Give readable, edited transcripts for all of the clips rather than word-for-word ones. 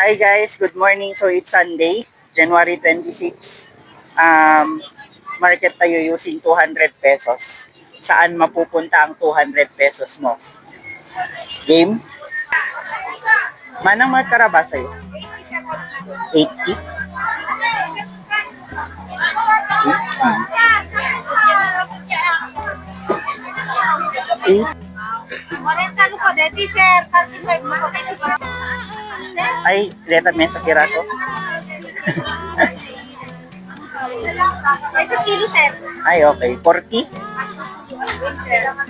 Hi guys, good morning. So it's Sunday, January 26. Market tayo using 200 pesos. Saan mapupunta ang 200 pesos mo? Game? Manang magkaraba sa'yo? 80? 80? 40 ko dito, sir. 35 mo ko dito. Ay, leta mesa piraso? Ay, sa kilo, sir. Ay, okay. 40?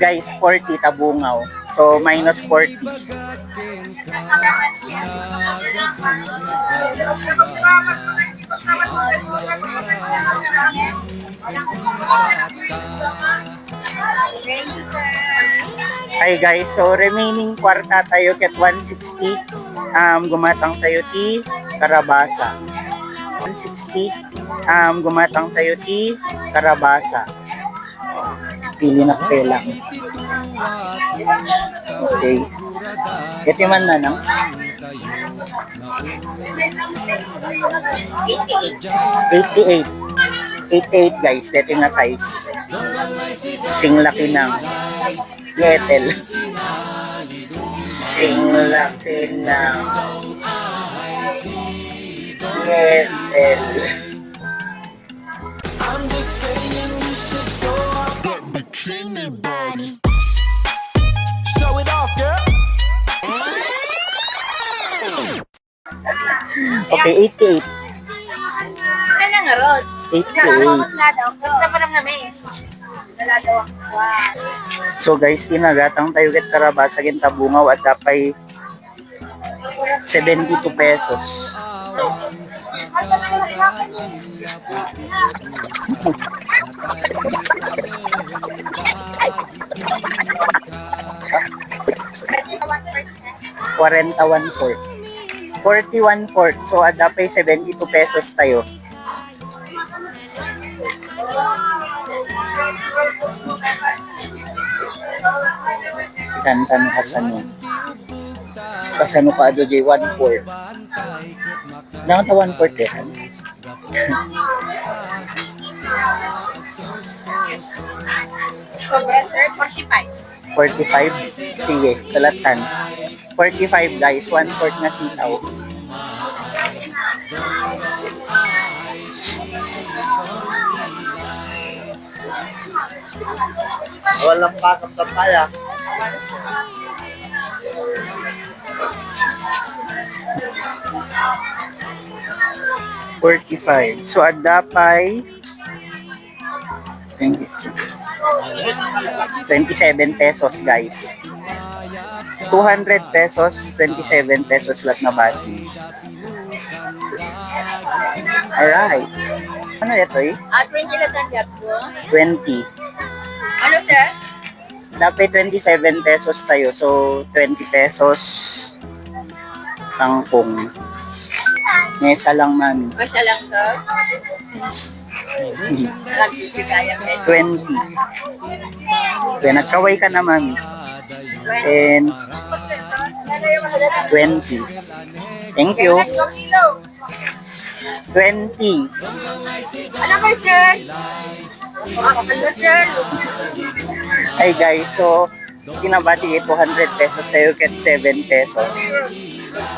Guys, 40 tabungaw. So, minus 40. Hi guys, so remaining kwarta tayo ket 160. Gumatang tayo ti Karabasa. 160. Gumatang tayo ti Karabasa. Pili na lang. Okay. Ito man na nang 88. 88 guys, ito na size. Sing laki ng Yetel. Sing laki ng Yetel. Show it off, girl. Okay, 88. Kaya nga, Rod. 88. Na daw. Basta pa lang namin. Wala daw. Wow. So guys, kinagatang tayo ket Karabasa ken tabungaw at dapay 72 pesos.41/4. 41/4. So adapay 72 pesos tayo. Kantan kasano. Kasano ka ado jay 1/4. Nang ta 1/4 yan. Sobra, sir. 45. 45. Sige, salatan. 45 guys, 1/4 na sitaw. Walang bakang papaya. $45. So adapay 27 pesos guys. 200 pesos, 27 pesos lahat na bati. Alright. Ano ito eh? 20 lang ang job ko. 20. Ano, sir? Dapat 27 pesos tayo. So, 20 pesos tangkong. Mesa lang man. Masya lang, sir. Nagbibigaya, sir. 20. Kaya nagkaway ka naman. And 20. Thank you. 20. Ano ba, sir? Ano, sir? Hi guys, so kinabati 200 pesos tayo ket 7 pesos.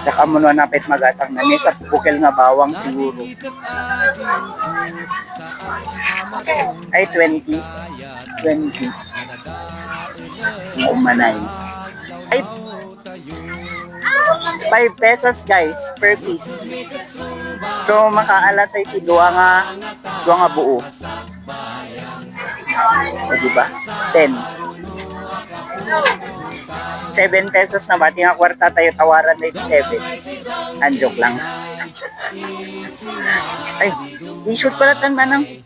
Saka mo na napit magatang na may sa bukel nga bawang siguro. Ay 20. 20. Umanay. Ay 5 pesos guys per piece. So makaalat ay duwa nga buo. O diba? 10. 7 pesos na bati nga kwarta tayo tawaran na 7. Joke lang. Ay, i-shoot pala tan manang.